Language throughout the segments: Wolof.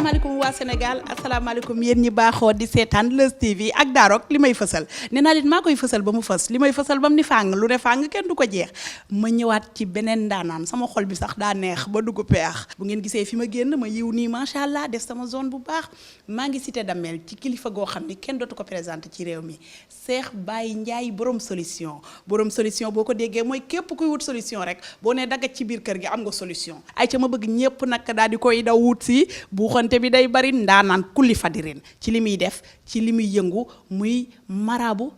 asalaamaaleykum waa Sénégal asalaamaaleykum yéen ñi baaxoo di seetaan Leuz TV ak Darok li may fësal nee naa leen maa koy fësal ba mu fës li may fësal ba mu ni fàng lu ne fàng kenn du ko jeex ma ñëwaat ci beneen ndaanaan sama xol bi sax daa neex ba dugg peex bu ngeen gisee fi ma génn ma yiw nii macha allah def sama zone bu baax maa ngi cité Damel ci kilifa goo xam ni kenn dootu ko présenté ci réew mi Cheikh Baye Ndiaye borom solution boo ko déggee mooy képp kuy wut solution rek boo nee daggat ci biir kër gi am nga solution ay ca ma bëgg ñëpp nag daal di koy daw wut si buuxante bi day bari ndaanaan kulli fadirin ci li muy def ci li muy yëngu muy marabu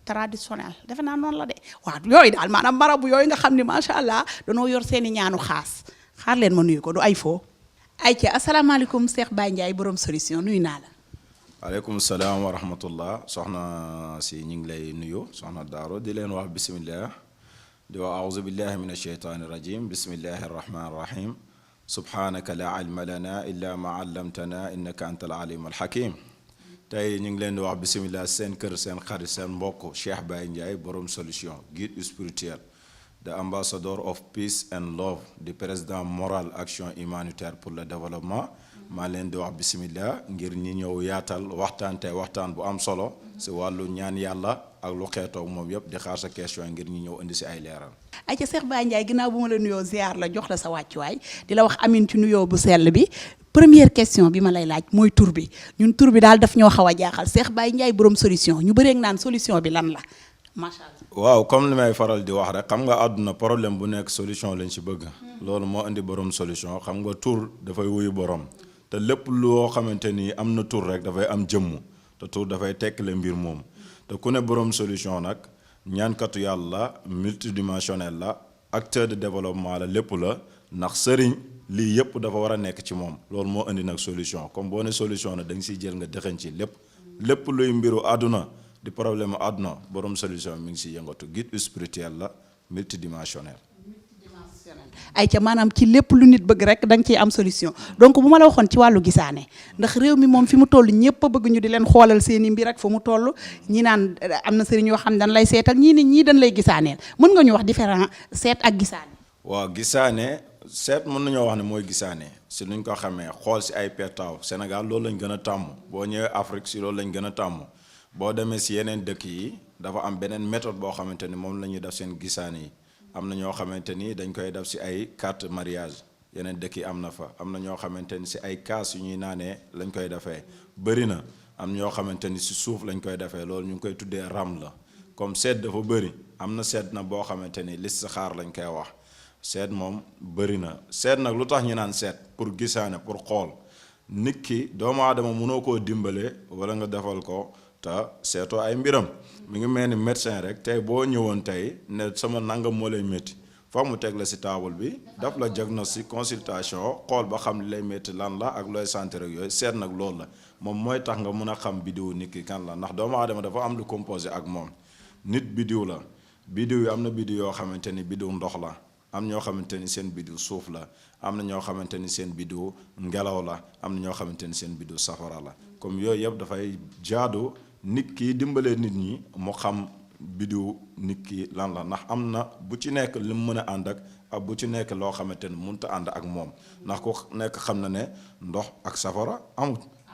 traditionnel defe naa noonu la de waaw yooyu daal maanaam marabu yooyu nga xam ne macha allah danoo yor seeni ñaanu xaar leen ma nuyu ko du ay foo ay ca asalaamaaleykum Cheikh Baye Ndiaye borom solution nuyu naa la. waaleykum salaam wa rahmatullah soxna si ñu ngi lay nuyu soxna Daaro di leen wax bismillah di wax auzu billahi min asheytaani rajim bismillahi arrahmani rahim subhanaka la ilma lana illa ma allamtana innaka anta al alim al hakim tey ñu ngi leen di wax bismillah seen kër seen xarit seen mbokk Cheikh Baye Ndiaye borom solution guide spirituel the ambassador of peace and love di président moral action humanitaire pour le développement maa leen di wax bismillah ngir ñi ñëw yaatal waxtaan tey waxtaan bu am solo si wàllu ñaan yàlla ak lu xeetoog moom yëpp di xaar sa question ngir ñi ñëw indi si ay leeral. ay ca Cheikh Baye Ndiaye ginnaaw bu ma la nuyoo ziar la jox la sa wàccuwaay di la wax amin ci nuyoo bu sell bi première question bi ma lay laaj mooy tur bi ñun tur bi daal daf ñoo xaw a jaaxal Cheikh Baye Ndiaye borom solution ñu bëreeg naan solution bi lan la macha allah. waaw comme li may faral di wax rek xam nga àdduna problème bu nekk solution lañ ci bëgg. loolu moo indi borom solution xam nga tur dafay wuyu borom te lépp loo xamante ni am na tur rek dafay am jëmm te tur dafay tekkale mbir moom te ku ne borom solution nag ñaankatu yàlla multidimensionnel la acteur de développement la lépp la ndax sëriñ lii yëpp dafa war a nekk ci moom loolu moo indi nag solution comme boo ne solution nag da nga siy jël nga dëxëñ ci lépp luy mbiru àdduna di problème àdduna borom solution mi ngi si yëngatu guide spirituel la multidimensionnel. ay ca maanaam ci lépp lu nit bëgg rek da nga ciy am solution donc bu ma la waxoon ci wàllu gisaane ndax réew mi moom fi mu toll ñëpp a bëgg ñu di leen xoolal seen i mbir rek fa mu toll ñi naan am na sëriñ yoo xam ne dañ lay seetal ñii ni ñii dañ lay gisaaneel mën nga ñu wax différent seet ak gisaane. waaw gisaane seet mën nañoo wax ne mooy gisaane si nuñ ko xamee xool si ay pettaaw Sénégal loolu lañ gën a tàmm boo ñëwee Afrique si loolu lañ gën a tàmm boo demee si yeneen dëkk yi dafa am beneen méthode boo xamante ni moom la ñuy def seen gisaane yi am na ñoo xamante ni dañ koy def si ay carte mariage yeneen dëkk yi am na fa am na ñoo xamante ni si ay kaas yu ñuy naanee lañ koy defee bëri na am ñoo xamante ni si suuf lañ koy defee loolu ñu ngi koy tuddee ram la comme seet dafa bëri am na seet na boo xamante ni listixaar lañ koy wax seet moom bëri na seet nag lu tax ñu naan seet pour gisaane pour xool nit ki doomu aadama mënoo koo dimbale wala nga defal ko te seetoo ay mbiram mi ngi mel ni médecin rek tey boo ñëwoon tey ne sama nangam moo lay métti foog mu teg la si table bi daf la diagnostic consultation xool ba xam li lay métti lan la ak looy santé rek yooyu seet nag loolu la moom mooy tax nga mun a xam biddiw nit ki kan la ndax doomu aadama dafa am lu composé ak moom nit biddiw la biddiw yi am na biddiw yoo xamante ni biddiw ndox la am ñoo xamante ni seen biddiw suuf la am na ñoo xamante ni seen biddiw ngelaw la am na ñoo xamante ni seen biddiw safara la comme yooyu yëpp dafay jaadu nit ki dimbalee nit ñi mu xam biddiw nit ki lan la ndax am na bu ci nekk li mu mën a ànd ak bu ci nekk loo xamante ni mënut a ànd ak moom ndax ku nekk xam na ne ndox ak safara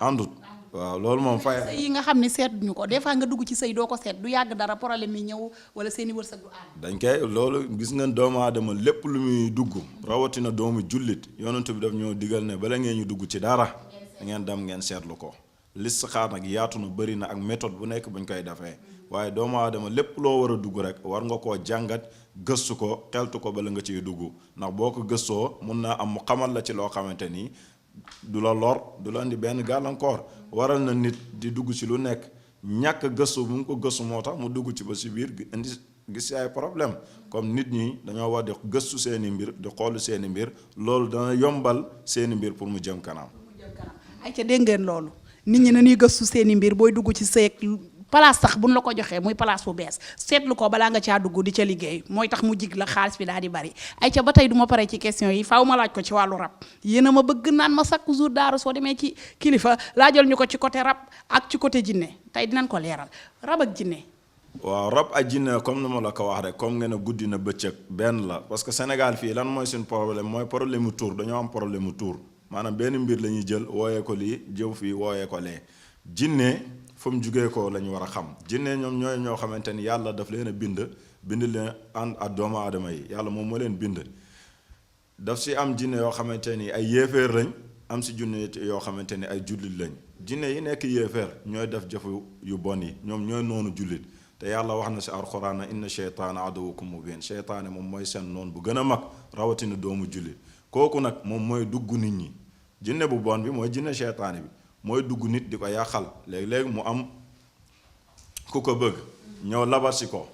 àndut waaw loolu moom fay sëy yi nga xam ne seetuñu ko des fois nga dugg ci sëy doo ko seet du yàgg dara problème yi ñëw wala seeni wërsëg du ànd. dañ koy loolu gis ngeen doomu aadama lépp lu muy dugg rawatina doomu jullit yonent bi daf ñoo digal ne bala ngeen ñu dugg ci dara da ngeen dem ngeen seetlu ko listixaar nag yaatu na bëri na ak méthode bu nekk buñ koy defee waaye doomu aadama lépp loo war a dugg rek war nga koo jàngat gëstu ko xeltu ko bala nga ciy dugg ndax boo ko gëstoo mun naa am mu xamal la ci loo xamante ni du la lor du la indi benn gàllankoor waral na nit di dugg ci lu nekk ñàkk gëstu bu mu ko gëstu moo tax mu dugg ci ba si biir indi gis ci ay problème comme nit ñi dañoo war di gëstu seeni mbir di xoolu seeni mbir loolu dana yombal seeni mbir pour mu jëm kanam. ay ca dégg ngeen loolu nit ñi nañuy gëstu seeni mbir booy dugg ci sëy place sax buñ la ko joxee muy place bu bees seetlu ko balaa nga caa dugg di ca liggéey mooy tax mu jig la xaalis bi daal di bari ay ca ba tey du ma pare ci question yi faaw ma laaj ko ci wàllu rab yéen a ma bëgg naan ma chaque jour daaru soo demee ci kilifa laajal ñu ko ci côté rab ak ci côté jinne tey dinañ ko leeral rab ak jinne waaw rab ak jinne comme ni ma la ko wax rek comme ngeen a guddi na bëccëg benn la parce que Sénégal fii lan mooy suñu problème mooy problème mu tur dañoo am problème mu tur maanaam benn mbir la ñuy jël wooyee ko lii jëw fii wooyee ko lee jinne fu mu jugee ko la ñu war a xam jinne ñoom ñooy ñoo xamante ni yàlla daf leen a bind leen ànd ak doomu aadama yi yàlla moom moo leen bind daf si am jinne yoo xamante ni ay yéeféer lañ am si jinne yoo xamante ni ay jullit lañ jinne yi nekk yéeféer ñooy def jëfu yu bon yi ñoom ñooy noonu jullit te yàlla wax na si alxuraan na inna sheytaana aduwwukum mubiin sheytaane moom mooy seen noon bu gën a mag rawatina doomu jullit kooku nag moom mooy dugg nit ñi jinne bu bon bi mooy jinne sheytaane bi mooy dugg nit di ko yàqal léegi-léegi mu am ku ko bëgg ñëw labar si ko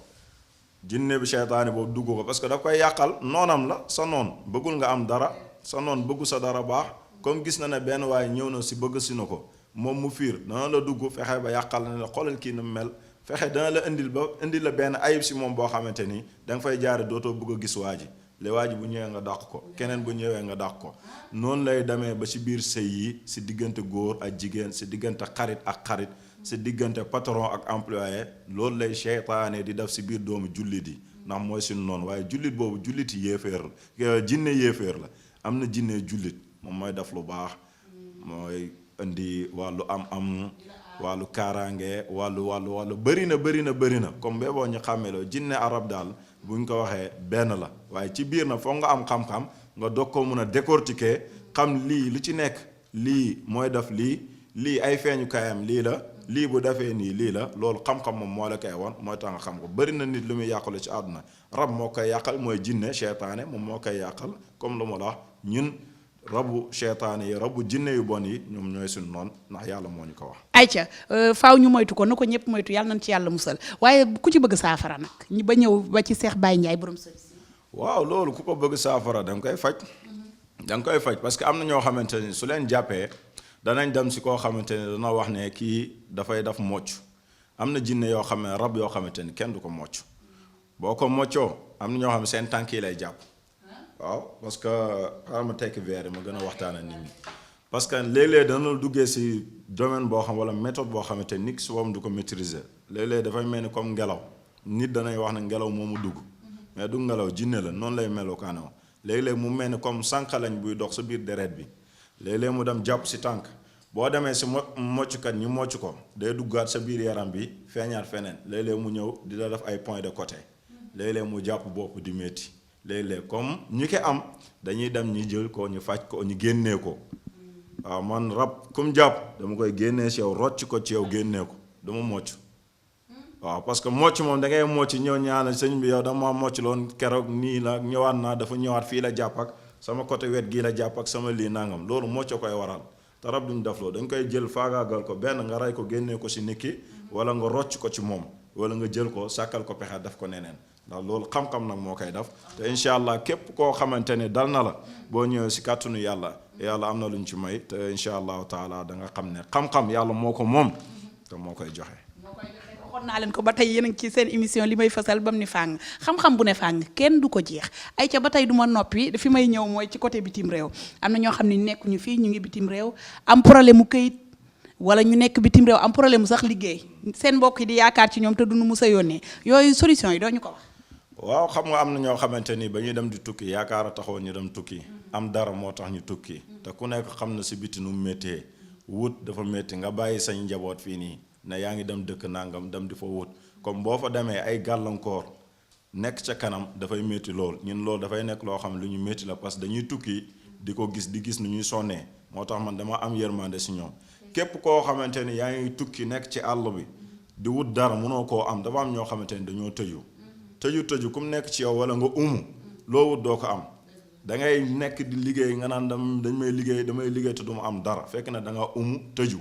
jinne bi sheytaane boobu dugg ko parce que daf koy yàqal noonam la sa noon bëggul nga am dara sa noon bëggu sa dara baax comme gis na ne benn waaye ñëw na si bëgg si na ko moom mu fiir dana la dugg fexe ba yàqal na la xoolal kii na mel fexe dana la indil la benn ayib si moom boo xamante ni da nga fay jaare dootoo bëgg a gis waa ji le waa ji bu ñëwee nga dàq ko keneen bu ñëwee nga dàq ko noonu lay demee ba si biir sëy yi si diggante góor ak jigéen si diggante xarit ak xarit si diggante patron ak employé loolu lay seytaane di def si biir doomu jullit yi ndax mooy suñu noonu waaye jullit boobu jullit yi yéeféer la jinne yéeféer la am na jinne jullit moom mooy def lu baax mooy indi wàllu am wàllu kaaraange wàllu bëri na comme boo ñu xàmmee la jinne arab daal buñ ko waxee benn la waaye ci biir na foog nga am xam-xam nga doog ko mun a décortiquer xam lii lu ci nekk lii mooy def lii ay feeñu kaayam lii la lii bu defee nii lii la loolu xam-xam moom moo la koy won mooy tax nga xam ko bëri na nit lu muy yàqule ci àdduna rab moo koy yàqal mooy jinne seytaane moom moo koy yàqal comme lu ma la wax ñun rabu seytaane yi rabu jinne yu bon yi ñoom ñooy suñu noonu ndax yàlla moo ñu ko wax. ayca faaw ñu moytu ko na ko ñëpp moytu yàlla nañ ci yàlla musal waaye ku ci bëgg saafara nag ñi ba ñëw ba ci Cheikh Baye Ndiaye borom solution. waaw loolu ku ko bëgg saafara da nga koy faj. da nga koy faj parce que am na ñoo xamante ni su leen jàppee danañ dem si koo xamante ni dana wax ne kii dafay def mocc am na jinne yoo xam ne rab yoo xamante ni kenn du ko mocc boo ko moccoo am na ñoo xam ne seen tànk yi lay jàpp. waaw parce que xaaral ma tekki verre ma gën a waxtaan ak nit ñi parce que léeg-léeg dana la duggee si domaine boo xam wala méthode boo xamante ni nit si moom du ko maîtriser léeg-léeg dafay mel ni comme ngelaw nit danay wax ne ngelaw moomu dugg mais du ngelaw jinne la noonu lay melokaanoo léeg-léeg mu mel ni comme sànqalañ buy dox sa biir deret bi léeg-léeg mu dem jàpp si tànk boo demee si mocckat ñu mocc ko day duggaat sa biir yaram bi feeñaat feneen léeg-léeg mu ñëw di la def ay point de côté léeg-léeg mu jàpp bopp di métti léeg-léeg comme ñi ko am dañuy dem ñu jël ko ñu faj ko ñu génnee ko waaw man rab comme jàpp dama koy génnee si yow rocc ko ci yow génnee ko dama mocc waaw parce que mocc moom da ngay mocc ñëw ñaanal sëñ bi yow dama mocc loon keroog nii la ñëwaat naa dafa ñëwaat fii la jàpp ak sama côté wet gii la jàpp ak sama lii nangam loolu mocc koy waral te rab duñ def loolu dañ koy jël faagaagal ko benn nga rey ko génnee ko si nit ki wala nga rocc ko ci moom wala nga jël ko sàkkal ko pexe def ko neneen ndax loolu xam-xam nag moo koy def te incha allah képp koo xamante ne dal na la boo ñëwee si kàttanu yàlla am na lu ñu ci may te incha allahu taala da nga xam ne xam-xam yàlla moo ko moom te moo koy joxe. waxoon naa leen ko ba tey yéen a ngi ci seen émission li may fësal ba mu ni fàng xam-xam bu ne fàng kenn du ko jeex ay ca ba tey du ma noppi fi may ñëw mooy ci côté bitim réew am na ñoo xam ne nekkuñu fii ñu ngi bitim réew am problème mu këyit wala ñu nekk bitim réew am problème mu sax liggéey seen mbokk yi di yaakaar ci ñoom te duñu mus a yónnee yooyu solution yi doo ñu ko wax. waaw xam nga am na ñoo xamante ni ba ñuy dem di tukki yaakaar a taxoon ñu dem tukki am dara moo tax ñu tukki te ku nekk xam na si biti nu mu méttee wut dafa métti nga bàyyi sañ njaboot fii nii ne yaa ngi dem dëkk nangam dem di fa wut comme boo fa demee ay gàllankoor nekk ca kanam dafay métti lool ñun loolu dafay nekk loo xam lu ñu métti la parce que dañuy tukki di ko gis di gis nu ñuy sonnee moo tax man dama am yërmande si ñoom képp koo xamante ni yaa ngi tukki nekk ci àll bi di wut dara mënoo koo am dafa am ñoo xamante ni dañoo tëju ku mu nekk ci yow wala nga loo wut doo ko am da ngay nekk di liggéey nga naan damay liggéey te du ma am dara fekk na da nga tëju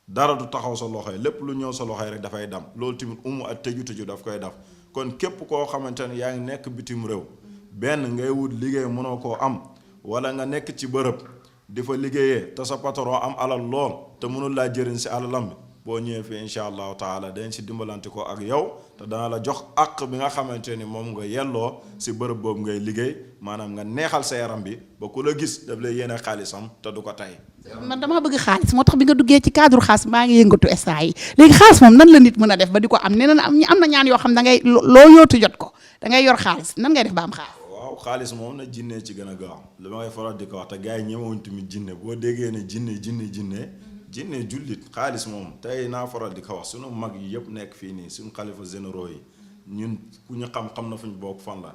dara du taxaw sa loxoy lépp lu ñëw sa loxoy rek dafay dam loolu tamit ak tëju daf koy def kon képp koo xamante ne yaa ngi nekk bitim réew benn ngay wut liggéey mënoo koo am wala nga nekk ci bërëb di fa liggéeyee te sa patron am alal lool te mënul laa jëriñ si alalam bi boo ñëwee fii incha allahu taala dañ si dimbalante ko ak yow te dana la jox àq bi nga xamante ni moom nga yelloo si bërëb boobu ngay liggéey maanaam nga neexal sa yaram bi ba ku la gis daf lay yéene xaalisam te du ko tey. man damaa bëgg xaalis moo tax bi nga duggee ci cadre xaalis maa ngi yëngatu instant yi léegi xaalis moom nan la nit mën a def ba di ko am nee na am na ñaan yoo xam da ngay loo yootu jot ko da ngay yor xaalis nan ngay def ba am xaalis. waaw xaalis moom na jinne ci gën a gaaw li ma koy faral di ko wax te gars yi ñemewuñ tamit jinne boo déggee ne jinne jullit xaalis moom tey naa faral di ko wax suñu mag yi yëpp nekk fii nii suñu xalifa généraux yi ñun ku ñu xam na fu ñu bokk fan la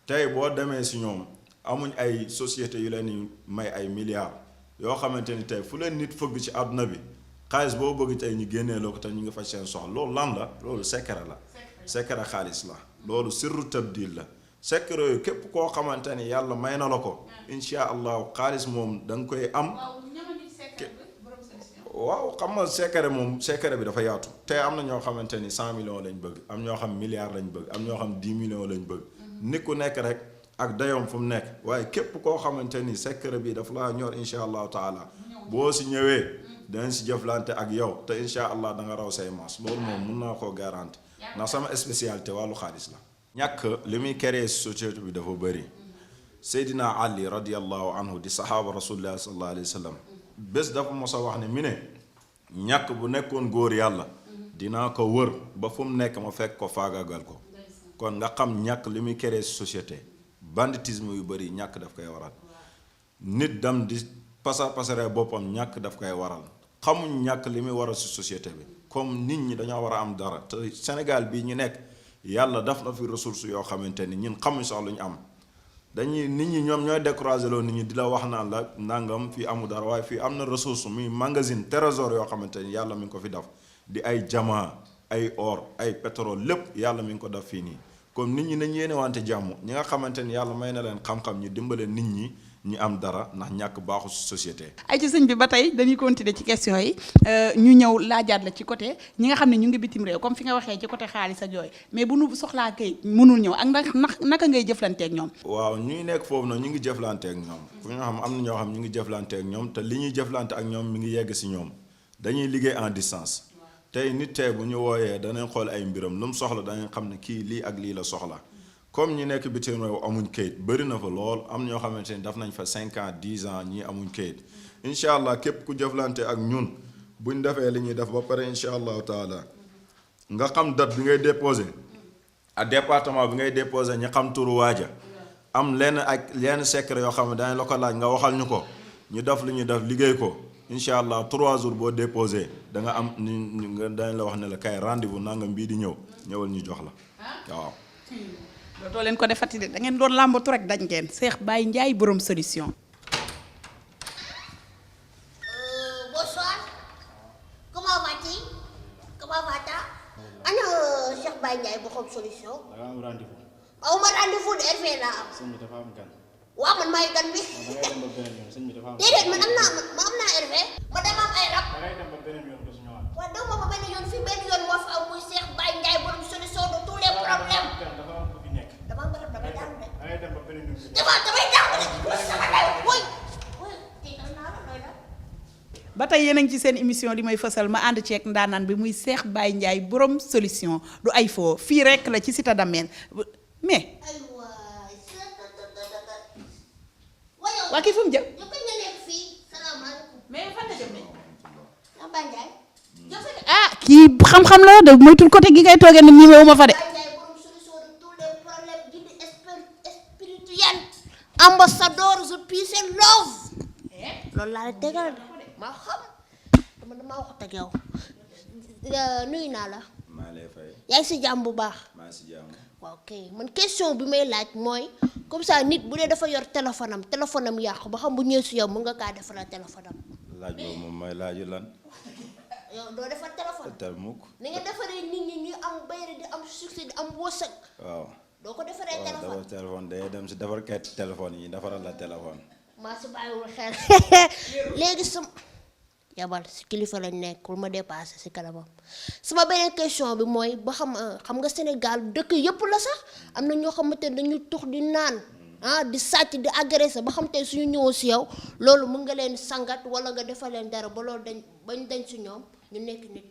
tey boo demee si ñoom amuñ ay société yu leen di may ay milliards yoo xamante ni tey fu leen nit fëgg ci àdduna bi xaalis boo bëgg tey ñu génnee loo ko te ñu ngi faj seen soxla loolu lan la loolu secret la secret xaalis la loolu sirru tabdil la secret yooyu képp koo xamante ni yàlla may na la ko insha allahu xaalis moom da nga koy am waaw xam nga secret bi dafa yaatu tey am na ñoo xamante ni 100 millions lañ bëgg am ñoo xam milliards lañ bëgg am ñoo xam 10 millions lañ bëgg nit ku nekk rek ak dayoom fu mu nekk waaye képp koo xamante ni secret bi dafa laa ñor insha allahu taala boo si ñëwee danañ si jëflante ak yow te insha allah da nga raw say maas loolu moom mun naa koo garanti ndax sama spécialité wàllu xaalis la ñàkk li muy créer si société bi dafa bëri Seydina Ali radiallahu anhu di sahaaba rasulillah sallallahu alayhi wa sallam bés dafa mos a wax ne mi ne ñàkk bu nekkoon góor yàlla dinaa ko wër ba fu mu nekk ma fekk ko faagagal ko kon nga xam ñàkk li muy créer si société banditisme yu bëri ñàkk daf koy waral nit dam di pasare boppam ñàkk daf koy waral xamuñ ñàkk li muy waral si société bi comme nit ñi dañoo war a am dara te Sénégal bii ñu nekk yàlla daf na fi ressource yoo xamante ni ñun xamuñ sax lu ñu am dañuy nit ñi ñoom ñooy découragé loo nit ñi di la wax naan la nangam fii amul dara waaye fii am na ressource muy magasin trésor yoo xamante ni yàlla mi ngi ko fi def di ay diamant ay or ay pétrole lépp yàlla mi ngi ko def fii nii comme nit ñi nañ yéene wante jàmm ñi nga xamante ni yàlla may na leen xam-xam ñu dimbale nit ñi ñi am dara ndax ñàkk baaxu société. ay ci sëñ bi ba tey dañuy continuer ci question yi ñu ñëw laajaat la ci côté ñi nga xam ne ñu ngi bitim réew comme fi nga waxee ci côté xaalis ak yooyu mais bu nu soxlaa kay mënul ñëw ak naka ngay jëflanteeg ñoom. waaw ñuy nekk foofu noonu ñu ngi jëflanteeg ñoom fu ñu xam am na ñoo xam ñu ngi jëflanteeg ñoom te li ñuy jëflante ak ñoom mi ngi yegg si ñoom dañuy liggéey en distance tey nit tey bu ñu wooyee danañ xool ay mbiram lu mu soxla danañ xam ne kii lii ak lii la soxla. comme ñi nekk bitim réew amuñ kayit bëri na fa lool am ñoo xamante ni daf nañ fa 5 ans 10 ans ñii amuñ kayit incha allah képp ku jëflante ak ñun buñ defee li ñuy def ba pare incha allahu taala nga xam date bi ngay déposé ak département bi ngay déposé ñu xam turu waaja am lenn secret yoo xam ne dañ la ko laaj nga waxal ñu ko ñu def li ñuy def liggéey ko incha allah 3 jours boo déposé da nga am nga dañ la wax ne la kay rendez-vous nangam bii di ñëwal ñu jox la waaw. dootoo leen ko defati de da ngeen doon làmbatu rek dañ ngeen Cheikh Baye Ndiaye borom solution. Bonsoir. Comment vas-tu? Comment vas-tu? Ana Cheikh Baye Ndiaye borom solution. da nga am rendez-vous. aw ma rendez-vous de RV laa am. sëñ bi dafa am gan. waaw man maay gan bi. da ngay dem ba beneen yoon sëñ bi dafa am. déedéet man am naa RV. ma dama am ay rab. da ngay dem ba beneen yoon ba su ñëwaat. waaw daw ma ba benn yoon fii benn yoon moo fi am muy Cheikh Baye Ndiaye borom solution de tous les problèmes. dafa am ku fi nekk. dama am rab damay daanu de. da ngay dem ba beneen yoon. damay daanu de. sama lay woy. woy tiital naa la doy na. ba tey yéen a ngi ci seen émission li may fësal ma ànd ceeg ndaanaan bi muy Cheikh Baye Ndiaye borom solution du ay foo fii rek la ci Cité Damel mais. waa kii fu mu jëm. yow kañ nga nekk fii salaamaaleykum. mais fan la jëm Cheikh Baye Ndiaye. ah kii xam-xam la de moytul côté gi ngay toogee nag ñemewu ma fa de. Baye Ndiaye borom solution de tous les problèmes guide spirituel. ambassadeur the peace and love. loolu laa la tegal de maa xam dama waxut ak yow nuyu naa la. maa lay fay. yaa ngi si jàmm bu baax. maa si jàmm. waaw kay man question bi may laaj mooy comme ça nit bu dee dafa yor téléphone am yàqu ba xam bu ñëwee si yow mën nga kaa defaral téléphone am. laaj boobu moom mooy laaju lan. yow doo defar téléphone. tel mukk. ni nga defaree nit ñi ñuy am bayre di am succès di am wërsëg. waaw. doo ko defaree téléphone. waaw defar téléphone day dem si defarkat téléphone yi defaral la téléphone. maa si bàyyiwul xel léegi yabal si kilifa lañ nekk pour ma dépassé si kanamam sama beneen question bi mooy ba xam nga Sénégal dëkk yëpp la sax am na ñoo xamante ne dañuy tux di naan di sàcc di agressé ba xam tey suñu ñëwoo si yow loolu mën nga leen sangat wala nga defal leen dara ba loolu bañ dañ si ñoom ñu nekk nit.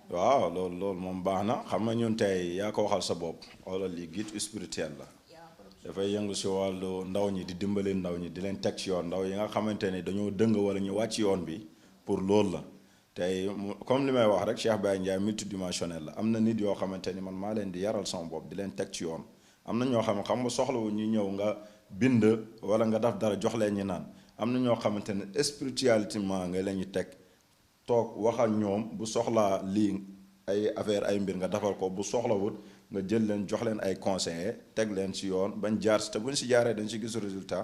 waaw loolu moom baax na xam nga ñun tey yaa ko waxal sa bopp xoolal lii guide spirituel la dafay yëngu si wàllu ndaw ñi di dimbali ndaw ñi di leen teg ci yoon ndaw yi nga xamante ne dañoo dëng wala ñu wàcc yoon bi pour loolu la tey comme li may wax rek Cheikh Baye Ndiaye multidimensionnel la am na nit yoo xamante ni man maa leen di yaral sama bopp di leen teg ci yoon am na ñoo xam nga soxlawu ñu ñëw nga bind wala nga def dara jox leen ñi naan am na ñoo xamante ne spirituellement nga leen ñu teg toog wax ak ñoom bu soxlaa lii ay affaire ay mbir nga defal ko bu soxlawut nga jël leen jox leen ay conseillers teg leen ci yoon bañ jaar si te buñ si jaaree dañ si gis résultat.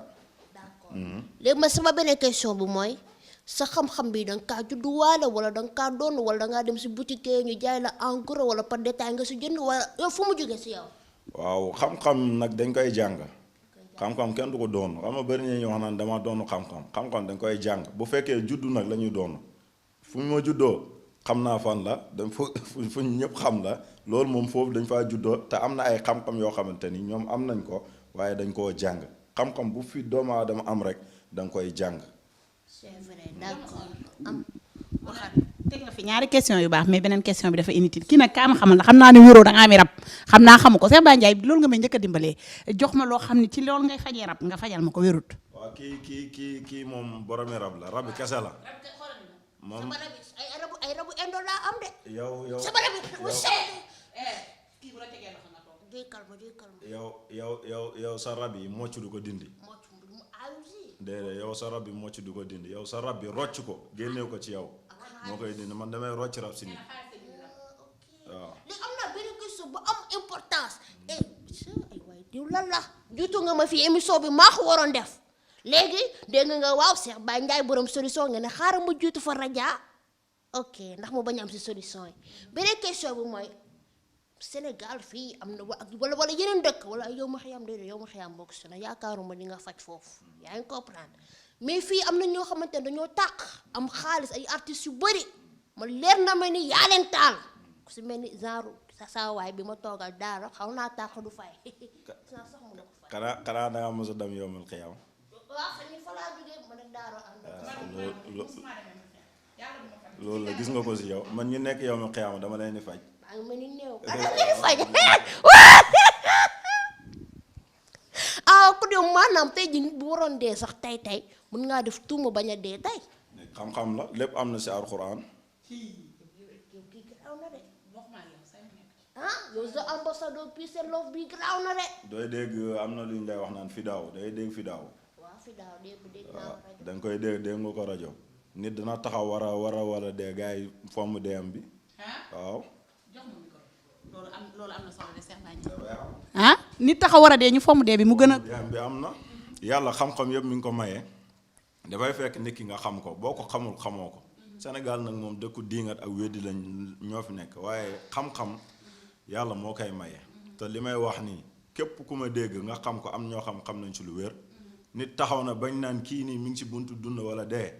d'accord léegi ma sama beneen question bi mooy sa xam-xam bi da nga kaa judduwaale wala da nga kaa doon wala da ngaa dem si boutique ñu jaay la en gros wala par détail nga si jënd wala yow fu mu jógee si yow. waaw xam-xam nag dañ koy jàng xam-xam kenn du ko doon xam nga bëri na ñoo xam naan dama doonu xam-xam dañ koy jàng bu fekkee juddu nag la ñuy doon fu ma juddoo xam naa fan la dañ fu ñëpp xam la loolu moom foofu dañ faa juddoo te am na ay xam-xam yoo xamante ni ñoom am nañ ko waaye dañ koo jàng xam-xam bu fi doomu aadama am rek da nga koy jàng. c'est vrai d'accord am waxaat. teg nga fi ñaari question yu baax mais beneen question bi dafa inutile kii nag kaama xamal la xam naa ne wóoroo da nga ami rab xam naa xamu ko Cheikh Baye Ndiaye loolu nga may njëkk a dimbalee jox ma loo xam ne ci loolu ngay fajee rab nga fajal ma ko wérut. waaw kii moom boromi rab la rabi kese la. moom sama rab ay rabu indo laa am de. yow sama rab mu see. kii bu la tegee loxo nga toog. day calme. yow sa rab yi mocc du ko dindi. mu aayu si. déedéet yow sa rab bi mocc du ko dindi yow sa rab bi rocc ko génnew ko ci yow moo koy dindi man damay rocc rab si nit waaw. léegi am naa benn question bu am importance. ay waay diw lan la. juutu nga ma fi émission bi maa ko waroon def léegi dégg nga waaw Cheikh Baye Ndiaye borom solution nga ne xaaral ma juutu fa raja ok ndax mu bañ am si solution yi beneen question bi mooy Sénégal fii am na wala yeneen dëkk wala yow ma xiyam déedéet yow ma xiyam bokk si na yaakaaruma di nga faj foofu yaa ngi comprendre mais fii am na ñoo xamante ne dañoo tàq am xaalis ay artistes yu bëri ma leer na ma ni yaa leen taal ku si mel ni genre sa waay bi ma toogal daara xaw naa tàq du fay sax mu ne ko fay. xanaa da nga mos a dem yowmal xiyaam. waaw xam ni fa laa jógee ma ne daara am loolu la gis nga ko si yow man ñu nekk yowmal xiyaam dama leen di faj. maa ngi mel ni néew faj ku dee maanaam tey ji nit bu waroon dee sax tey mën ngaa def tuuma bañ a dee tey. xam-xam la lépp am na si alxuraan. yow kii garaaw na de yow sa ambassadeur peace and love bi garaaw na de. dooy dégg am na lu ñu lay wax naan fidaaw day dégg fidaaw. waaw fidaaw dégg naa rajo. da nga koy dégg nga ko rajo nit dina taxaw war a dee gars yi fomm deem bi waaw. loolu am na solo de Cheikh Baye Ndiaye nit taxaw war a dee ñu fomm dee bi mu gën a. bi am na yàlla xam-xam yëpp mi ngi ko mayee dafay fekk nit ki nga xam ko boo ko xamul xamoo ko Sénégal nag moom dëkku diingat ak weddi lañ ñoo fi nekk waaye xam-xam yàlla moo koy maye te li may wax nii képp ku ma dégg nga xam ko am ñoo xam nañ ci lu wér nit taxaw na bañ naan kii nii mi ngi ci buntu dund wala dee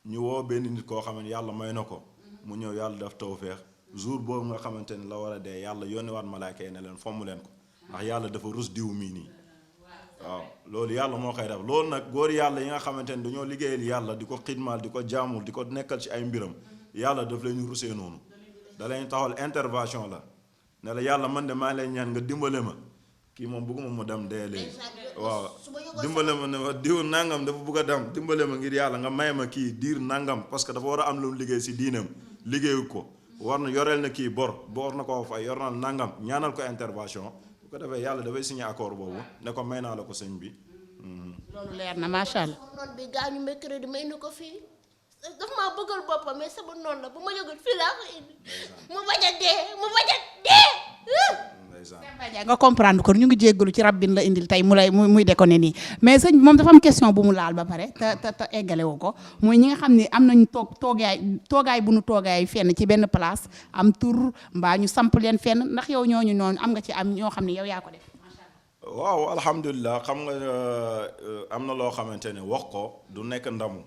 ñu woo benn nit koo xam ne yàlla may na ko mu ñëw yàlla daf tawfeex jour boobu nga xamante ni la war a dee yàlla yónniwaat malaaka yi ne leen fomm leen ko ndax yàlla dafa rus diw mii nii waaw loolu yàlla moo koy def loolu nag góor yàlla yi nga xamante ni dañoo liggéeyal yàlla di ko xidmaal di ko jaamul di ko nekkal ci ay mbiram yàlla daf leen rusee noonu da leen taxawal intervention la ne la yàlla man de maa lay ñaan nga dimbale ma kii moom bëgguma mu dem dee léegi waaw dimbale ma ne ma diw nangam dafa bëgg a dem dimbale ma ngir yàlla nga may ma kii diir nangam parce que dafa war a am lu mu liggéey si diinam liggéeyu ko war na yoreel na kii bor na koo fay yor na nangam ñaanal ko intervention bu ko defee yàlla dafay signé accord boobu ne ko may naa la ko sëñ bi. loolu leer na macha allah. noonu bi gaañu mercredi may indi ko fii daf maa bëggal boppam mais sama noonu la bu ma yëgul fii laa ko indi mu bañ a dee. nga comprendre ko ñu ngi jéggalu ci rab bi la indil tey muy déconné nii mais sëñ moom dafa am question bu mu laal ba pare te eggale woo ko muy ñi nga xam ne am nañu toogaay bu nu toogaay fenn ci benn place am tur mbaa ñu samp leen fenn ndax yow ñooñu noonu am nga ci am ñoo xam ne yow yaa ko def. waaw alhamdulilah xam nga am na loo xamante ne wax ko du nekk ndamu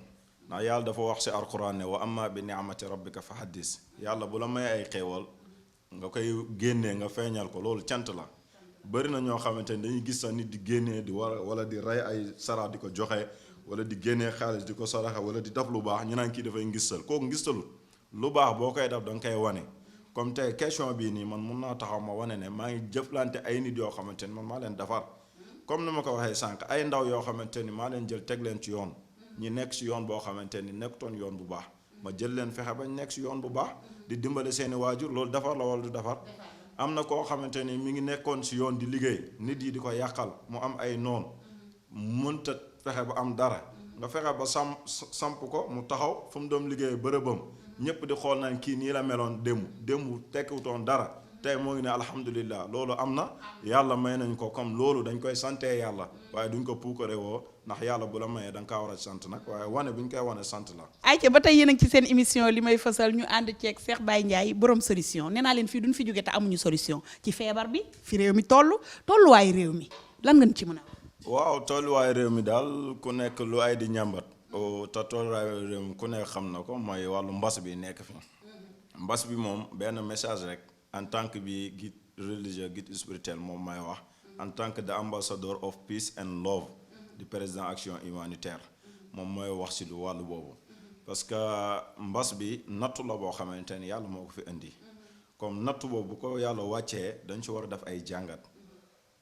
ndax yàlla dafa wax si alquran ne wa amma bi ni'mati rabbika fa haddis yàlla bu la may ay xéewal nga koy génnee nga feeñal ko loolu cant la bëri na ñoo xamante ni dañuy gis sax nit di génnee di wala di rey ay sarax di ko joxe wala di génnee xaalis di ko saraxa wala di def lu baax ñu naan kii dafay ngistal kooku ngistalu lu baax boo koy def da nga koy wane comme tey question bii nii man mun naa taxaw ma wane ne maa ngi jëflante ay nit yoo xamante ni man maa leen defar comme ni ma ko waxee sànq ay ndaw yoo xamante ni maa leen jël teg leen ci yoon ñi nekk si yoon boo xamante ni nekkutoon yoon bu baax ma jël leen fexe bañ nekk si yoon bu baax di dimbale seeni waajur loolu defar la wala du defar am na koo xamante ni mi ngi nekkoon si yoon di liggéey nit yi di ko yàqal mu am ay noon mënta fexe ba am dara nga fexe ba samp ko mu taxaw fu mu doon liggéey bërëbam ñëpp di xool nañ kii nii la meloon démb tekkiwutoon dara tey moo ngi ne alhamdulillah loolu am na yàlla may nañ ko comme loolu dañ koy sante yàlla waaye duñ ko puukare woo ndax yàlla bu la mayee da nga kaa war a sant nag waaye wane bu ñu koy wane sant la. ayca ba tey yéen a ngi ci seen émission li may fësal ñu ànd ceeg Cheikh Baye Ndiaye borom solution nee naa leen fii duñ fi jóge te amuñu solution ci feebar bi fi réew mi tolluwaayu réew mi lan nga ci mën a. waaw tolluwaayu réew mi daal ku nekk lu ay di ñàmbat te tolluwaayu réew mi ku nekk xam na ko mooy wàllu mbas bi nekk fi mbas bi moom benn message rek. En tant que guide religieux, guide spirituel, en tant que ambassadeur of peace and love du président action humanitaire, je wax ci lu walu bobu parce que mbass bi nattu la bo xamanteni yalla moko fi indi comme nattu bobu ko yalla wacce dañ ci wara def ay jangat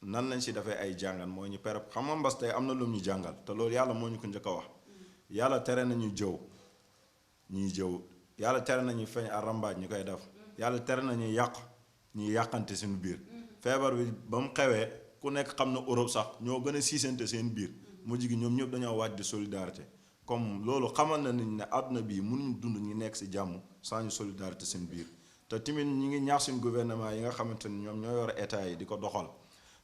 nan lañ ci defé ay jangat moy ñu pere xam nga mbass tay amna lu ñu jangal te loolu yalla mo ñu ko ñëk wax yalla téré nañu jëw ñi jëw yalla téré nañu feñ arambaj ñu koy def yàlla tere nañu yàq ñuy yàqante seen biir feebar bi ba mu xewee ku nekk xam na Europe sax ñoo gën a siisante seen biir mujj gi ñoom ñëpp dañoo waaj di solidarité comme loolu xamal na nit ne àdduna bii mënuñu dund ñi nekk si jàmm sans ñu solidarité seen biir te tamit ñi ngi ñaax suñu gouvernement yi nga xamante ni ñoom ñoo yor état yi di ko doxal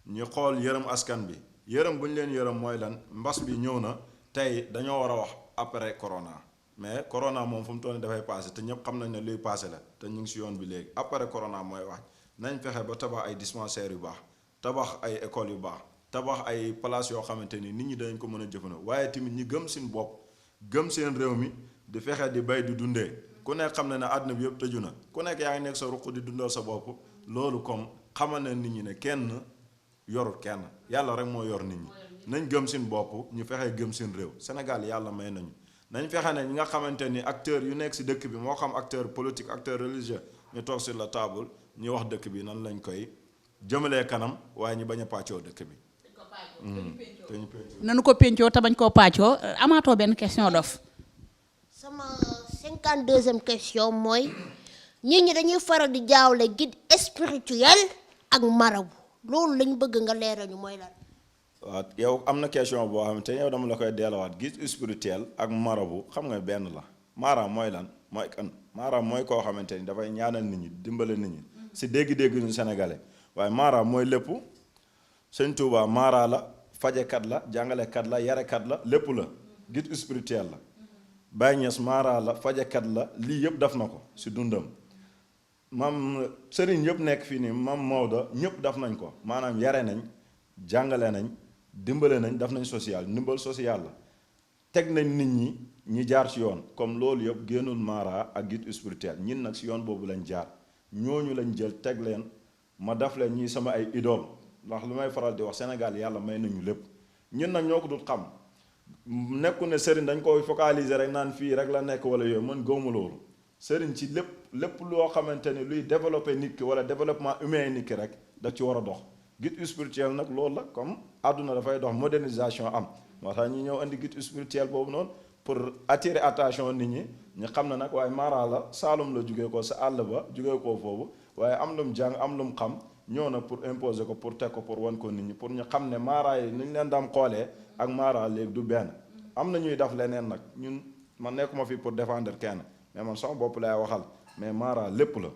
ñu xool yërëm askan bi yërëm bu ñu leen yërëm mooy lan mbas bi ñëw na tey dañoo war a wax après corona. mais corona moom fu mu toll nii dafay passé te ñëpp xam nañ ne luy passé la te ñu ngi si yoon bi léegi après corona mooy wax nañ fexe ba tabax ay dispensaires yu baax tabax ay écoles yu baax tabax ay places yoo xamante ni nit ñi dañ ko mën a jëfandikoo waaye tamit ñi gëm seen bopp gëm seen réew mi di fexe di bay di dundee ku nekk xam na ne àdduna bi yëpp tëju na ku nekk yaa ngi nekk sa ruq di dundal sa bopp loolu comme xamal na nit ñi ne kenn yorul kenn yàlla rek moo yor nit ñi nañ gëm seen bopp ñu fexe gëm seen réew Sénégal yàlla may nañu. nañ fexe ne ñi nga xamante ni acteurs yu nekk ci dëkk bi moo xam acteur politique acteur religieux ñu toog sur la table ñu wax dëkk bi nan lañ koy jëmalee kanam waaye ñu bañ a pàccoo dëkk bi. nanu ko pencoo te bañ koo pàccoo amaatoo benn question dof. sama 52e question mooy nit ñi dañuy faral di jaawle guide spirituel ak marabu loolu lañ bëgg nga leeral ñu mooy lan. waaw yow am na question boo xamante ne yow dama la koy delluwaat guide spirituel ak marabu xam nga benn la mara mooy lan mooy kan mara mooy koo xamante ni dafay ñaanal nit ñi dimbale nit ñi si dégg-dégg ñu sénégalais waaye mara mooy lépp sëñ Touba mara la fajekat la jàngalekat la yarekat la lépp la guide spirituel la Baye Niass mara la fajekat la lii yëpp def na ko si dundam mam sëriñ yëpp nekk fii nii mam Maodo ñëpp def nañ ko maanaam yare nañ jàngale nañ dimbale nañ daf nañ social ndimbal social la teg nañ nit ñi jaar ci yoon comme loolu yëpp génnul mara ak guide spirituel ñin nag ci yoon boobu lañ jaar ñooñu lañ jël teg leen ma daf leen ñi sama ay idole ndax lu may faral di wax Sénégal yàlla may nañu lépp ñun nag ñoo ko dul xam nekku ne sëriñ dañ koy focaliser rek naan fii rek la nekk wala yooyu man gëwma loolu sëriñ ci lépp loo xamante ni luy développer nit ki wala développement humain nit ki rek daf ci war a dox guide spirituel nag loolu la comme àdduna dafay dox modernisation am moo tax ñu ñëw indi guide spirituel boobu noonu pour attirer attention nit ñi ñu xam ne nag waaye mara la Saalum la jugee ko sa àll ba jugee ko foofu waaye am lu mu jàng am lu mu xam ñëw na pour imposer ko pour teg ko pour wan ko nit ñi pour ñu xam ne mara yi ni ñu leen daan xoolee ak mara léegi du benn am na ñuy def leneen nag ñun man nekkuma fi pour défendre kenn mais man sama bopp lay waxal mais mara lépp la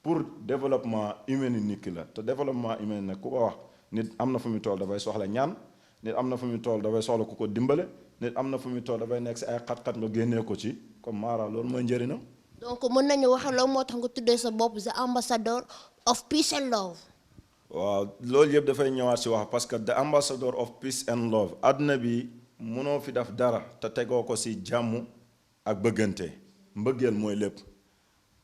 pour développement humain nit ki la te développement humain nag ku ko wax nit am na fu muy toll dafay soxla ñaan nit am na fu muy toll dafay soxla ku ko dimbale nit am na fu muy toll dafay nekk si ay xat-xat nga génnee ko ci comme mara loolu mooy njëriñam. donc mën nañu wax loolu moo tax nga tuddee sa bopp the ambassador of peace and love. waaw loolu yëpp dafay ñëwaat si wax parce que the ambassador of peace and love àdduna bi mënoo fi def dara te tegoo ko si jàmm ak bëggante mbëggeel mooy lépp.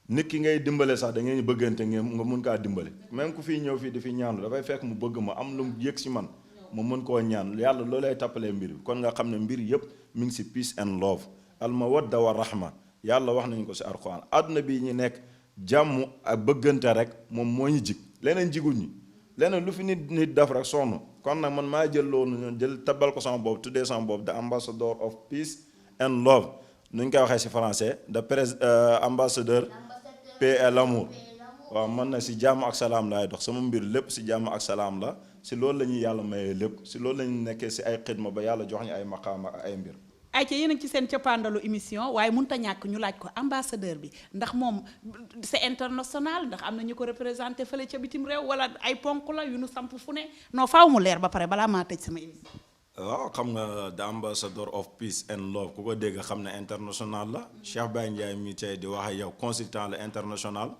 nit ki ngay dimbale sax da ngeen bëggante nga mun kaa dimbale même ku fii ñëw fii di fi ñaanu dafay fekk mu bëgg ma am lu mu yëg si man mu mën koo ñaan yàlla loolu lay tappalee mbir bi kon nga xam ne mbir yëpp mi ngi si peace and love al mawadda wa rahma yàlla wax nañu ko si alquran àdduna bi ñu nekk jàmm ak bëggante rek moom moo ñu jig leneen jigul ñi leneen lu fi nit def rek sonn kon nag man maa jël loolu jël tabal ko sama bopp tuddee sama bopp the ambassador of peace and love nu ñu koy waxee si français the ambassadeur paix et l'amour waaw man nag si jàmm ak salaam laay dox sama mbir lépp si jàmm ak salaam la si loolu la ñuy yàlla mayee lépp si loolu la ñu nekkee si ay xidma ba yàlla jox ñu ay maqaama ak ay mbir. ay ca yéen a ngi ci seen cappaandalu émission waaye mënut a ñàkk ñu laaj ko ambassadeur bi ndax moom c'est international ndax am na ñu ko représenté fële ca bitim réew wala ay ponk la yu nu samp fu ne non faaw mu leer ba pare balaa maa tëj sama émission. waaw xam nga the ambassador of peace and love ku ko dégg xam ne international la Cheikh Baye Ndiaye mi tey di wax ak yow consultant la international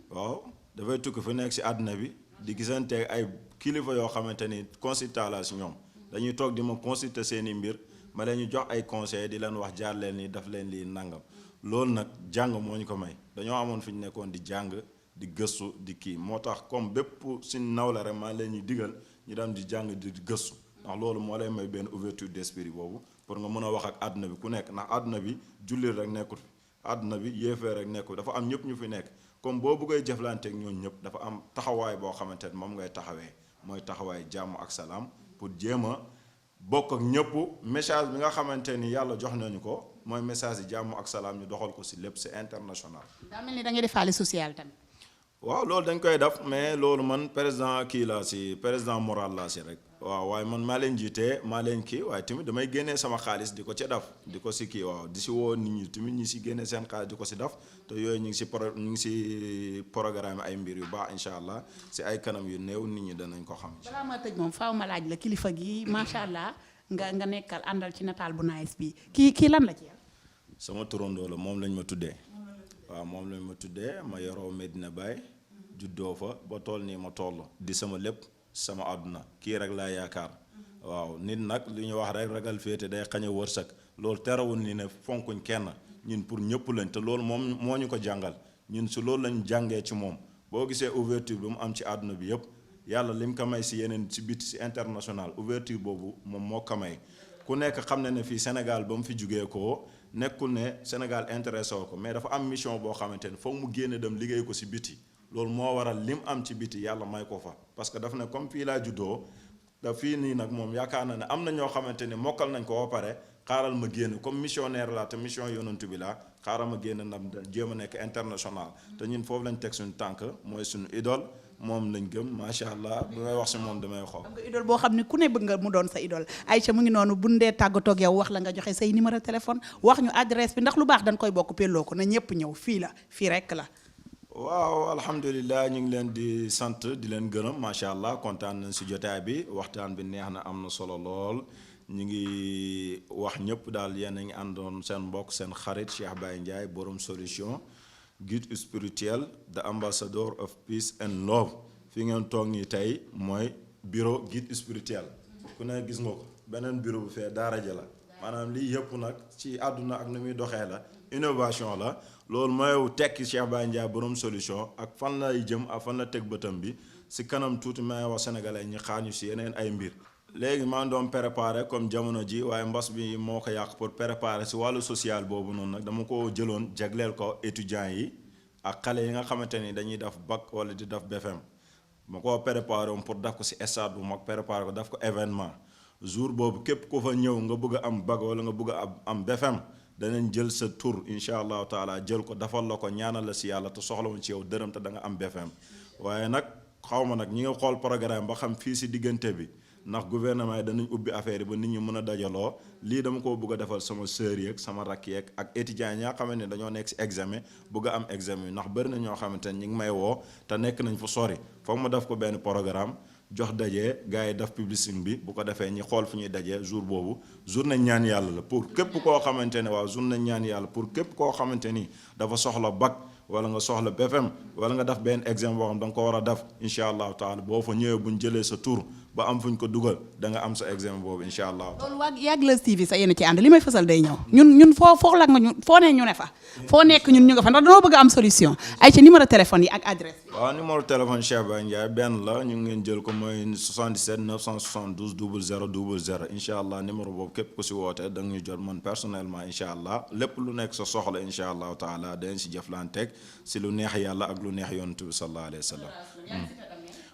waaw dafay tukki fu nekk si àdduna bi di gisante ay kilifa yoo xamante ni consultant la si ñoom dañuy toog di ma consulter seeni mbir ma leen ñu jox ay conseils di leen wax jaar leen nii daf leen lii nangam loolu nag jàng moo ñu ko may dañoo amoon fi ñu nekkoon di jàng di gëstu di kii moo tax comme bépp suñ naw la rek maa leen ñuy digal ñu dem di jàng di gëstu ndax loolu moo lay may benn ouverture d'esprit boobu pour nga mën a wax ak àdduna bi ku nekk ndax àdduna bi jullit rek nekkut àdduna bi yéefee rek nekkut dafa am ñëpp ñu fi nekk comme boo bëggee jëflanteeg ñooñu ñëpp dafa am taxawaay boo xamante ne moom ngay taxawee mooy taxawaay jàmm ak salaam pour jéem a bokk ak ñëpp message bi nga xamante ni yàlla jox nañu ko mooy message yi jàmm ak salaam ñu doxal ko si lépp c'est international. daa mel ni da ngay defaale social tamit. waaw loolu dañ koy def mais loolu man président kii laa si président moral laa si rek waaw waaye man maa leen jiite maa leen kii waaye tamit damay génnee sama xaalis di ko ci def di ko si kii waaw di si woo nit ñi tamit ñi si génnee seen xaalis di ko si def te yooyu ñu ngi si programme ay mbir yu baax incha allah si ay kanam yu néew nit ñi danañ ko xam. balaa ma tëj moom faaw ma laaj la kilifa gi macha allah nga nekkal àndal ci nataal bu nice bi kii lan la ci yow. sama turandoo la moom lañ ma tuddee. waaw moom lañ ma tuddee ma yoroo Medina Baye juddoo fa ba toll nii ma toll di sama lépp sama àdduna kii rek laa yaakaar waaw nit nag li ñu wax rek ragal féete day xañ a wërsëg loolu terewul ni ne fonkuñ kenn ñun pour ñëpp lañ te loolu moom moo ñu ko jàngal ñun si loolu lañ jàngee ci moom boo gisee ouverture bi mu am ci àdduna bi yëpp yàlla lim ko may si yeneen si biti si international ouverture boobu moom moo ko may ku nekk xam na ne fii Sénégal ba mu fi jugee ko nekkul ne Sénégal intéressé ko mais dafa am mission boo xamante ne foog mu génne dem liggéey ko si biti loolu moo waral lim am ci biti yàlla may ko fa parce que daf ne comme fii laa juddoo da fii nii nag moom yaakaar na ne am na ñoo xamante ne mokkal nañ ko ba pare xaaral ma génn comme missionnaire la te mission yonantu bi la xaaral ma génn nag jéem a nekk international te ñun foofu lañ teg suñu tànk mooy suñu idole moom lañ gëm macha allah bu may wax si moom damay xool. am nga idole boo xam ne ku ne bëgg nga mu doon sa idole Aïcha mu ngi noonu bu ndee tàggatoo ak yow wax la nga joxe say numéro téléphone wax ñu adresse bi ndax lu baax dañ koy bokk pelloo ko na ñëpp ñëw fii la fii rek la. waaw alhamdulilah ñu ngi leen di sant di leen gërëm macha allah kontaan nañ si jotaay bi waxtaan bi neex na am na solo lool ñu ngi wax ñëpp daal yéen a ngi àndoon seen mbokk seen xarit Cheikh Baye Ndiaye borom solution guide spirituel the ambassador of peace and love fi ngeen toog nii tey mooy bureau guide spirituel ku ne gis nga ko beneen bureau bu fee daara ja la maanaam lii yëpp nag ci àdduna ak nu muy doxee la innovation la loolu mooy tekki Cheikh Baye Ndiaye borom solution ak fan lay jëm ak fan la teg bëtam bi si kanam tuuti may wax sénégalais ñi xaar ñu si yeneen ay mbir. léegi maa ngi doon préparé comme jamono ji waaye mbas bi moo ko yàq pour préparer si wàllu social boobu noonu nag dama ko jëloon jagleel ko étudiants yi ak xale yi nga xamante ni dañuy def bac wala di def BFM ma ko préparé woon pour def ko si stade bu mag préparé ko def ko événement jour boobu képp ko fa ñëw nga bëgg a am bac wala nga bëgg a am BFM danañ jël sa tur incha allahu taala jël ko defal la ko ñaanal la si yàlla te soxlawuñ ci yow dërëm te da nga am BFM waaye nag xaw ma nag ñi nga xool programme ba xam fii si diggante bi ndax gouvernement yi danañ ubbi affaire yi ba nit ñi mën a dajaloo lii dama ko bëgg a defal sama sœur yeeg sama rakk yeeg ak étudiants yi nga xamante ne dañoo nekk si examen bëgg a am examen ndax bëri na ñoo xamante ne ñi ngi may woo te nekk nañ fu sori foog ma def ko benn programme jox dajee gars yi def publicité bi bu ko defee ñi xool fu ñuy dajee jour boobu journée ñaan yàlla la pour képp koo xamante ne waaw journée ñaan yàlla pour képp koo xamante ni dafa soxla bac wala nga soxla BFM wala nga def benn examen boo xam da nga ko war a def incha allahu taala boo fa ñëwee buñ jëlee sa tur ba am fuñ ko dugal da nga am sa examen boobu incha allah. loolu waa yàgg Leuz TV sa yéen ci ànd li may fësal day ñëw ñun foo la nga ñu foo ne ñu ne fa foo nekk ñun ñu nga fa ndax dañoo bëgg a am solution ay ci numéro téléphone yi ak adresse bi. waaw numéro téléphone Cheikh Baye Ndiaye benn la ñu ngeen jël ko mooy 77 972 00 00 incha allah numéro boobu képp ku si wootee da nga ñu jot man personnellement incha allah lépp lu nekk sa soxla incha allahu taala dañ si jëflanteeg si lu neex yàlla ak lu neex yonent bi sallallahu alayhi wa sallam.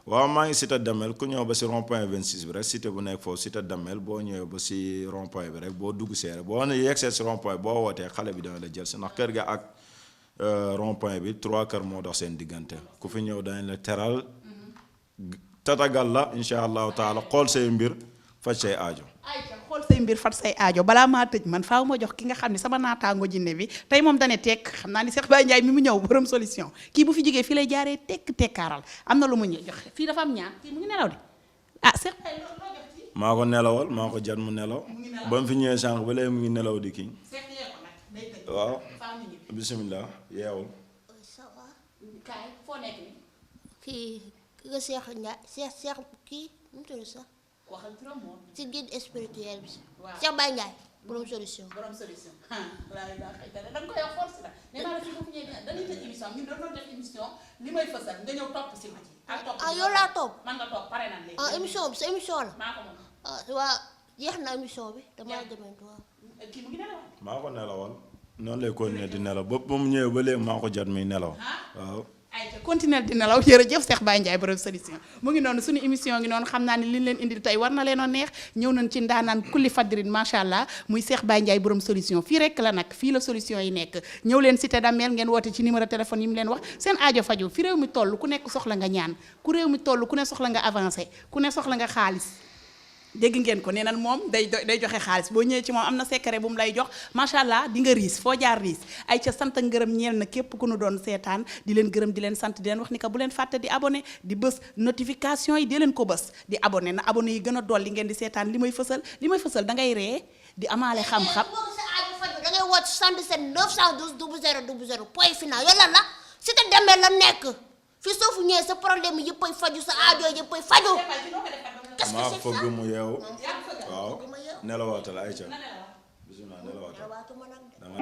waaw maa ngi cité Damel ku ñëw ba si rond point 26 bi rek cité bu nekk foofu cité Damel boo ñëwee ba si rond point bi rek boo dugg see rek boo yegsee si rond point boo wootee xale bi dana la jël si ndax kër ga ak rond point bi 3 kër moo dox seen diggante ku fi ñëw dañ la teral tatagal la incha allahu taala xool say mbir faj say aajo. ayca xool say mbir fat say aajo balaa maa tëj man faaw ma jox ki nga xam ne sama naataango jinne bi tey moom dane tekk xam naa ni Cheikh Baye Ndiaye mi mu ñëw borom solution kii bu fi jógee fii lay jaaree tekk tekkaaral am na lu mu ñëw jox fii dafa am ñaan kii mu ngi nelaw de ah Cheikh Baye loo jox ci maa ko nelawal maa ko jat mu nelaw ba mu fi ñëwee sànq ba léegi mu ngi nelaw di kii Cheikh yee ko nag day tëj waaw faaw ñu ñibbi bisimilah yeewul. ça va kaay foo nekk ni kii ki nga Cheikh Ndiaye Cheikh kii nu mu tudd sax waxal turam moom ci guide spirituel bi waaw Cheikh Baye Ndiaye borom solution borom solution laa ilaaha illallaah da nga koy wax force la nee naa la fi boobu ñëwee dañuy tëj émission ñun dañoo def émission li may fësal nga ñëw topp si ma ci ak topp ah yow laa topp man nga topp pare na léegi ah émission bi sa émission la maa ko moom ah waa jeex na émission bi damaa demantu waaw kii mu ngi nelaw maa ko nelawal noonu lay continuer di nelaw ba mu ñëwee ba léegi maa ko jat muy nelaw waaw. ay te continuer di nelaw jërëjëf Cheikh Baye Ndiaye borom solution mu ngi noonu suñu émission ngi noonu xam naa ne li ñu leen indil tey war na leen a neex ñëw nañ ci ndaanaan kulli fadrin macha allah muy Cheikh Baye Ndiaye borom solution fii rek la nag fii la solution yi nekk ñëw leen cité Damel ngeen woote ci numéro téléphone yi mu leen wax seen aajo faju fi réew mi toll ku nekk soxla nga ñaan ku réew mi toll ku ne soxla nga avancé ku ne soxla nga xaalis dégg ngeen ko nee nan moom day joxe xaalis boo ñëwee ci moom am na secret bu mu lay jox macha allah di nga riis foo jaar riis ay ca sant ngërëm ñeel na képp ku nu doon seetaan di leen gërëm di leen sant di leen wax ni que bu leen fàtte di abonné di bës notification yi di leen ko bës di abonné na abonné yi gën a dolli ngeen di seetaan li may fësal da ngay ree di amaale xam-xam boo sa aajo faju da ngay woote 77 912 00 00 point final yow lan la cité Damel la nekk fi soo fu ñëwee sa problème yëppay faju sa aajo yëppay faju qu'est-ce que maa c'est fëgg ça mu yeewu waaw waaw nelawaatal ayca bisimilah nelawaatal waatuma nag de dama